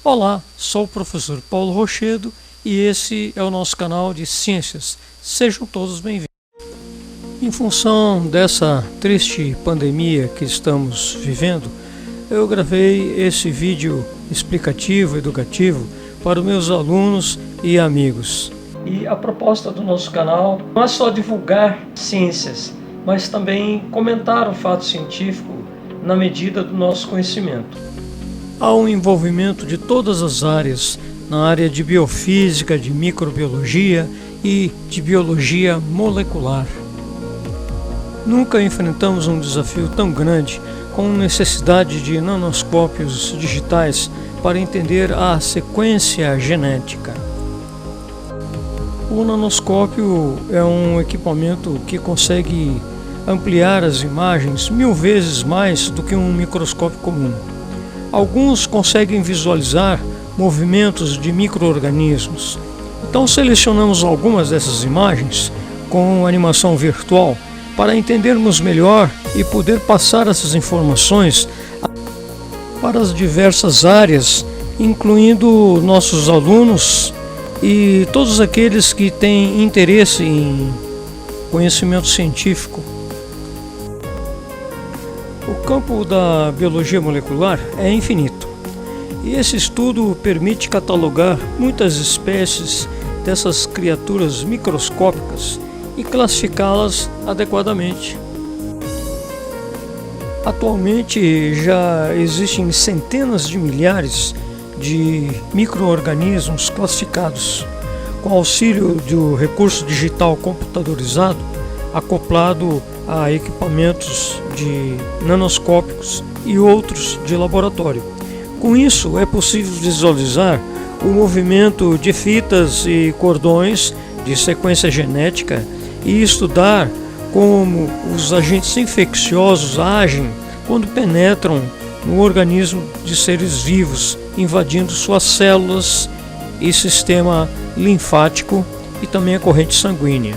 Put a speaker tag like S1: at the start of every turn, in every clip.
S1: Olá, sou o professor Paulo Rochedo e esse é o nosso canal de ciências. Sejam todos bem-vindos. Em função dessa triste pandemia que estamos vivendo, eu gravei esse vídeo explicativo, educativo para os meus alunos e amigos. E a proposta do nosso canal não é só divulgar ciências, mas também comentar o fato científico na medida do nosso conhecimento. Há um envolvimento de todas as áreas, na área de biofísica, de microbiologia e de biologia molecular. Nunca enfrentamos um desafio tão grande com necessidade de nanoscópios digitais para entender a sequência genética. O nanoscópio é um equipamento que consegue ampliar as imagens 1000 vezes mais do que um microscópio comum. Alguns conseguem visualizar movimentos de micro-organismos. Então selecionamos algumas dessas imagens com animação virtual para entendermos melhor e poder passar essas informações para as diversas áreas, incluindo nossos alunos e todos aqueles que têm interesse em conhecimento científico. O campo da biologia molecular é infinito, e esse estudo permite catalogar muitas espécies dessas criaturas microscópicas e classificá-las adequadamente. Atualmente já existem centenas de milhares de micro-organismos classificados, com auxílio do recurso digital computadorizado acoplado a equipamentos de nanoscópicos e outros de laboratório. Com isso, é possível visualizar o movimento de fitas e cordões de sequência genética e estudar como os agentes infecciosos agem quando penetram no organismo de seres vivos, invadindo suas células e sistema linfático e também a corrente sanguínea.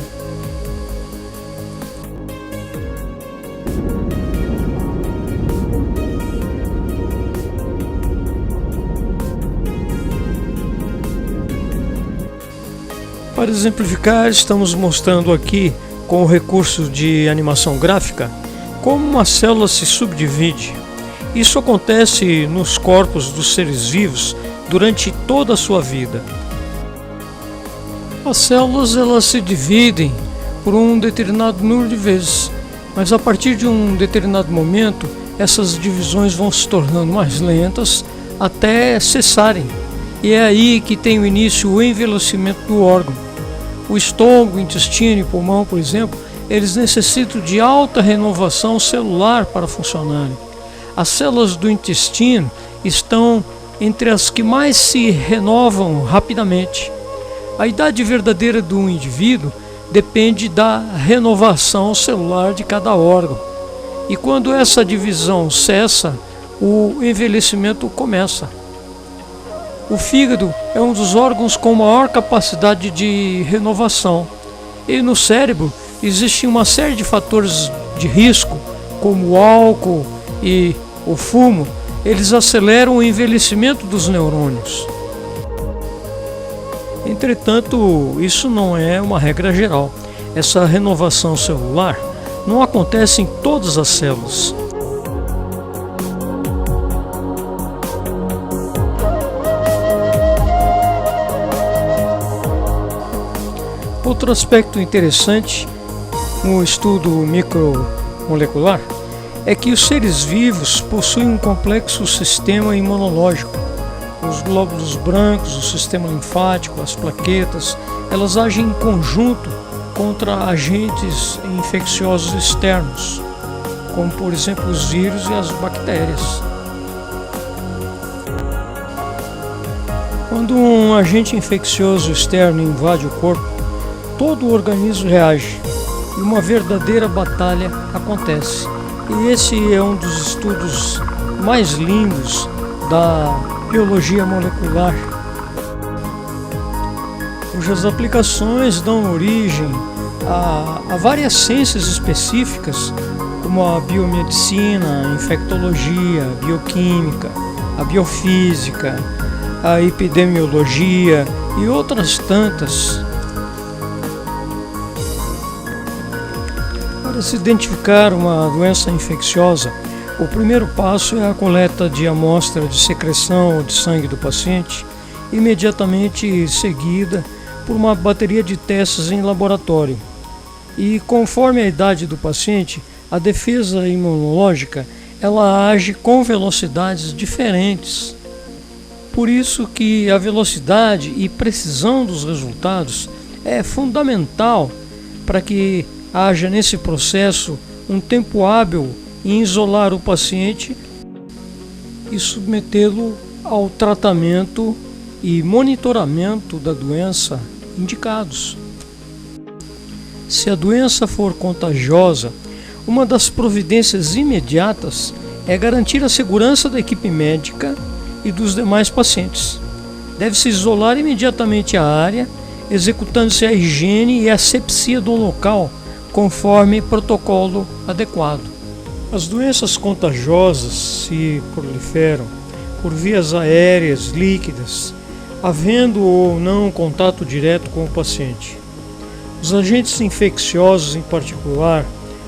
S1: Para exemplificar, estamos mostrando aqui, com o recurso de animação gráfica, como uma célula se subdivide. Isso acontece nos corpos dos seres vivos durante toda a sua vida. As células elas se dividem por um determinado número de vezes, mas a partir de um determinado momento, essas divisões vão se tornando mais lentas até cessarem. E é aí que tem o início o envelhecimento do órgão. O estômago, o intestino e o pulmão, por exemplo, eles necessitam de alta renovação celular para funcionarem. As células do intestino estão entre as que mais se renovam rapidamente. A idade verdadeira do indivíduo depende da renovação celular de cada órgão. E quando essa divisão cessa, o envelhecimento começa. O fígado é um dos órgãos com maior capacidade de renovação. E no cérebro existe uma série de fatores de risco, como o álcool e o fumo. Eles aceleram o envelhecimento dos neurônios. Entretanto, isso não é uma regra geral. Essa renovação celular não acontece em todas as células. Outro aspecto interessante no estudo micromolecular é que os seres vivos possuem um complexo sistema imunológico. Os glóbulos brancos, o sistema linfático, as plaquetas, elas agem em conjunto contra agentes infecciosos externos, como por exemplo os vírus e as bactérias. Quando um agente infeccioso externo invade o corpo, todo o organismo reage e uma verdadeira batalha acontece. E esse é um dos estudos mais lindos da biologia molecular, cujas aplicações dão origem a várias ciências específicas, como a biomedicina, a infectologia, a bioquímica, a biofísica, a epidemiologia e outras tantas. Para se identificar uma doença infecciosa, o primeiro passo é a coleta de amostra de secreção ou de sangue do paciente, imediatamente seguida por uma bateria de testes em laboratório. E conforme a idade do paciente, a defesa imunológica ela age com velocidades diferentes. Por isso que a velocidade e precisão dos resultados é fundamental para que haja nesse processo um tempo hábil em isolar o paciente e submetê-lo ao tratamento e monitoramento da doença indicados. Se a doença for contagiosa, uma das providências imediatas é garantir a segurança da equipe médica e dos demais pacientes. Deve-se isolar imediatamente a área, executando-se a higiene e a asepsia do local, conforme protocolo adequado. As doenças contagiosas se proliferam por vias aéreas líquidas, havendo ou não contato direto com o paciente. Os agentes infecciosos, em particular,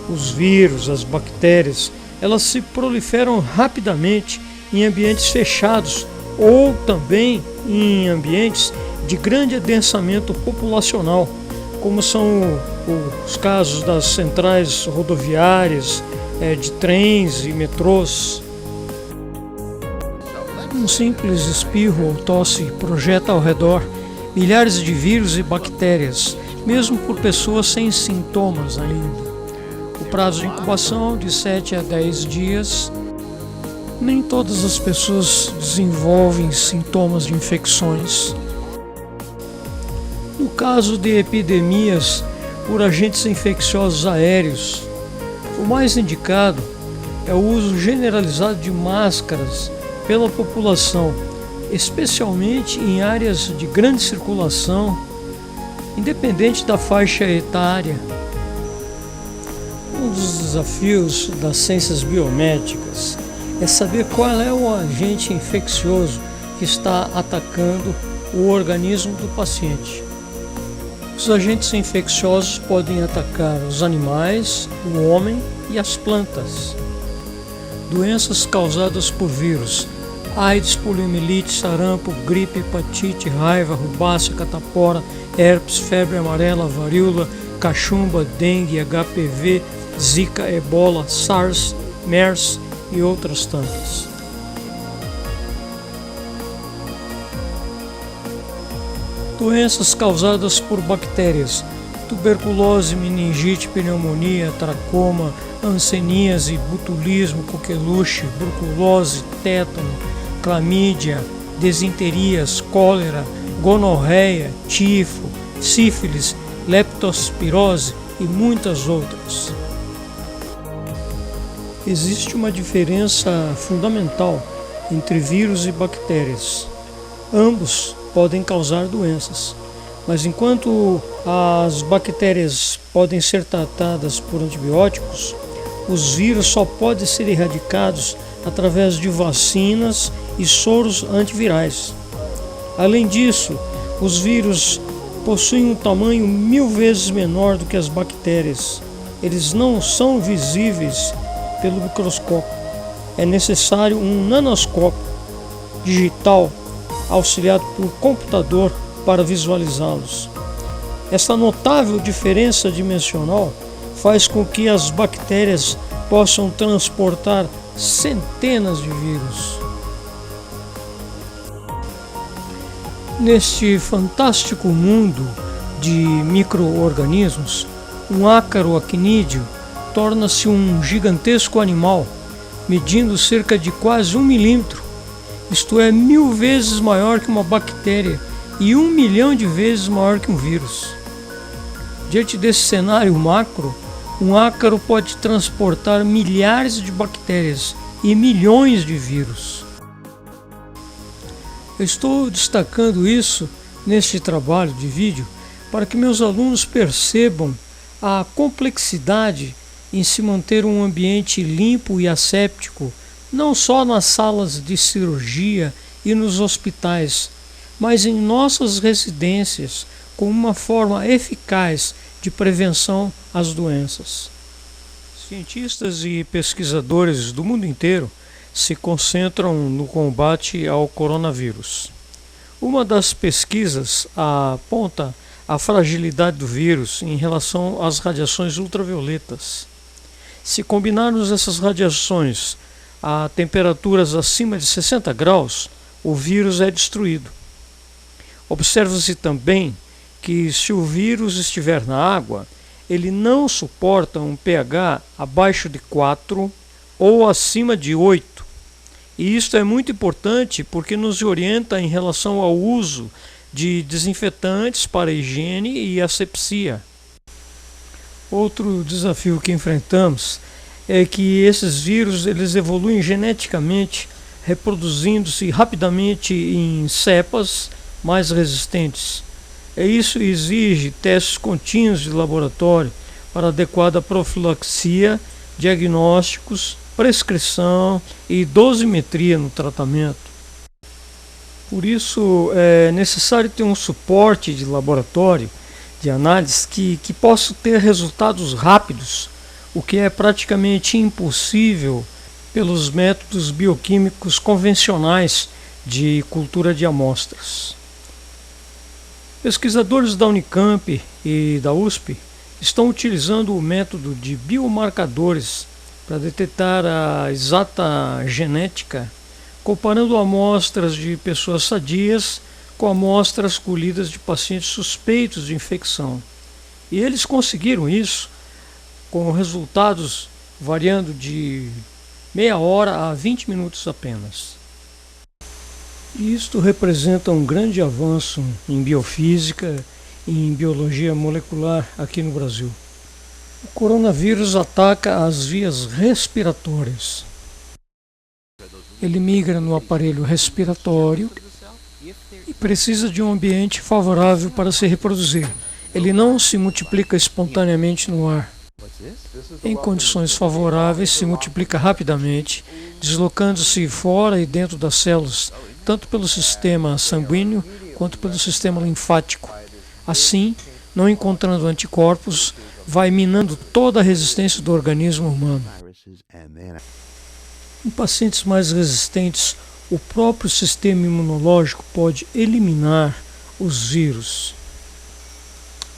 S1: os vírus, as bactérias, elas se proliferam rapidamente em ambientes fechados ou também em ambientes de grande adensamento populacional, como são os casos das centrais rodoviárias, de trens e metrôs. Um simples espirro ou tosse projeta ao redor milhares de vírus e bactérias, mesmo por pessoas sem sintomas ainda. O prazo de incubação de 7 a 10 dias. Nem todas as pessoas desenvolvem sintomas de infecções. No caso de epidemias por agentes infecciosos aéreos, o mais indicado é o uso generalizado de máscaras pela população, especialmente em áreas de grande circulação, independente da faixa etária. Um dos desafios das ciências biomédicas é saber qual é o agente infeccioso que está atacando o organismo do paciente. Os agentes infecciosos podem atacar os animais, o homem e as plantas. Doenças causadas por vírus: AIDS, poliomielite, sarampo, gripe, hepatite, raiva, rubácea, catapora, herpes, febre amarela, varíola, cachumba, dengue, HPV, zika, ebola, SARS, MERS e outras tantas. Doenças causadas por bactérias: tuberculose, meningite, pneumonia, tracoma, hanseníase, botulismo, coqueluche, bruculose, tétano, clamídia, desinterias, cólera, gonorreia, tifo, sífilis, leptospirose e muitas outras. Existe uma diferença fundamental entre vírus e bactérias. Ambos podem causar doenças, mas enquanto as bactérias podem ser tratadas por antibióticos, os vírus só podem ser erradicados através de vacinas e soros antivirais. Além disso, os vírus possuem um tamanho 1000 vezes menor do que as bactérias. Eles não são visíveis pelo microscópio. É necessário um nanoscópio digital auxiliado por computador para visualizá-los. Essa notável diferença dimensional faz com que as bactérias possam transportar centenas de vírus. Neste fantástico mundo de micro-organismos, um ácaro actinídeo torna-se um gigantesco animal, medindo cerca de quase 1 milímetro, isto é, 1000 vezes maior que uma bactéria e 1 milhão de vezes maior que um vírus. Diante desse cenário macro, um ácaro pode transportar milhares de bactérias e milhões de vírus. Eu estou destacando isso neste trabalho de vídeo para que meus alunos percebam a complexidade em se manter um ambiente limpo e asséptico, não só nas salas de cirurgia e nos hospitais, mas em nossas residências, como uma forma eficaz de prevenção às doenças. Cientistas e pesquisadores do mundo inteiro se concentram no combate ao coronavírus. Uma das pesquisas aponta a fragilidade do vírus em relação às radiações ultravioletas. Se combinarmos essas radiações a temperaturas acima de 60 graus, o vírus é destruído. Observa-se também que, se o vírus estiver na água, ele não suporta um pH abaixo de 4 ou acima de 8. E isto é muito importante porque nos orienta em relação ao uso de desinfetantes para higiene e asepsia. Outro desafio que enfrentamos é que esses vírus eles evoluem geneticamente, reproduzindo-se rapidamente em cepas mais resistentes. Isso exige testes contínuos de laboratório para adequada profilaxia, diagnósticos, prescrição e dosimetria no tratamento. Por isso é necessário ter um suporte de laboratório de análise que possa ter resultados rápidos, o que é praticamente impossível pelos métodos bioquímicos convencionais de cultura de amostras. Pesquisadores da Unicamp e da USP estão utilizando o método de biomarcadores para detectar a exata genética, comparando amostras de pessoas sadias com amostras colhidas de pacientes suspeitos de infecção. E eles conseguiram isso com resultados variando de meia hora a 20 minutos apenas. Isto representa um grande avanço em biofísica e em biologia molecular aqui no Brasil. O coronavírus ataca as vias respiratórias. Ele migra no aparelho respiratório e precisa de um ambiente favorável para se reproduzir. Ele não se multiplica espontaneamente no ar. Em condições favoráveis, se multiplica rapidamente, deslocando-se fora e dentro das células, tanto pelo sistema sanguíneo quanto pelo sistema linfático. Assim, não encontrando anticorpos, vai minando toda a resistência do organismo humano. Em pacientes mais resistentes, o próprio sistema imunológico pode eliminar os vírus.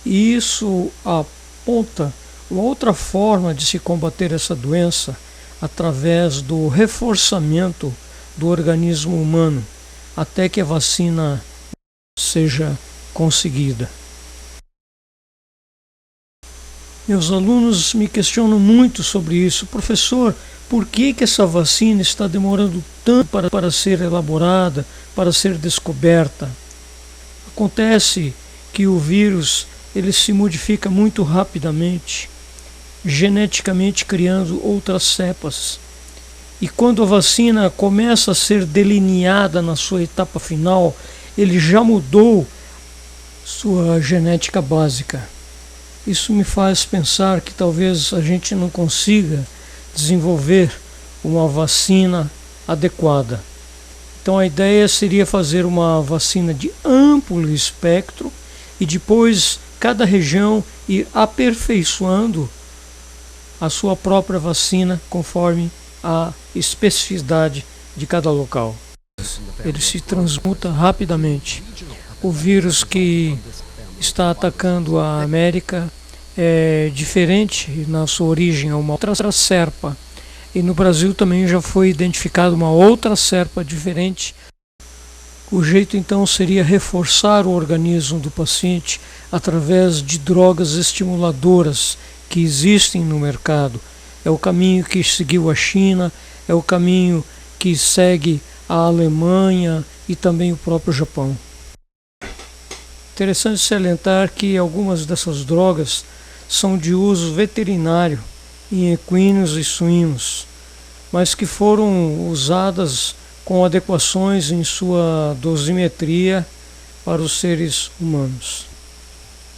S1: E isso aponta uma outra forma de se combater essa doença através do reforçamento do organismo humano até que a vacina seja conseguida. Meus alunos me questionam muito sobre isso. Professor, por que essa vacina está demorando tanto para ser elaborada, para ser descoberta? Acontece que o vírus ele se modifica muito rapidamente, geneticamente criando outras cepas. E quando a vacina começa a ser delineada na sua etapa final, ele já mudou sua genética básica. Isso me faz pensar que talvez a gente não consiga desenvolver uma vacina adequada. Então a ideia seria fazer uma vacina de amplo espectro e depois cada região ir aperfeiçoando a sua própria vacina conforme a especificidade de cada local. Ele se transmuta rapidamente. O vírus que está atacando a América é diferente na sua origem, é uma outra cepa. E no Brasil também já foi identificada uma outra cepa diferente. O jeito então seria reforçar o organismo do paciente através de drogas estimuladoras que existem no mercado. É o caminho que seguiu a China, é o caminho que segue a Alemanha e também o próprio Japão. Interessante salientar que algumas dessas drogas são de uso veterinário em equinos e suínos, mas que foram usadas com adequações em sua dosimetria para os seres humanos.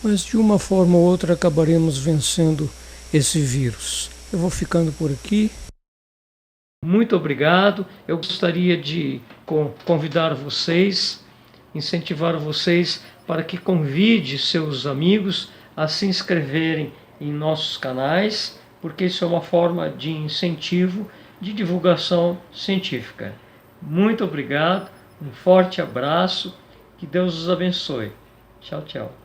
S1: Mas de uma forma ou outra acabaremos vencendo esse vírus. Eu vou ficando por aqui. Muito obrigado. Eu gostaria de convidar vocês, incentivar vocês para que convide seus amigos a se inscreverem em nossos canais, porque isso é uma forma de incentivo de divulgação científica. Muito obrigado, um forte abraço, que Deus os abençoe. Tchau, tchau.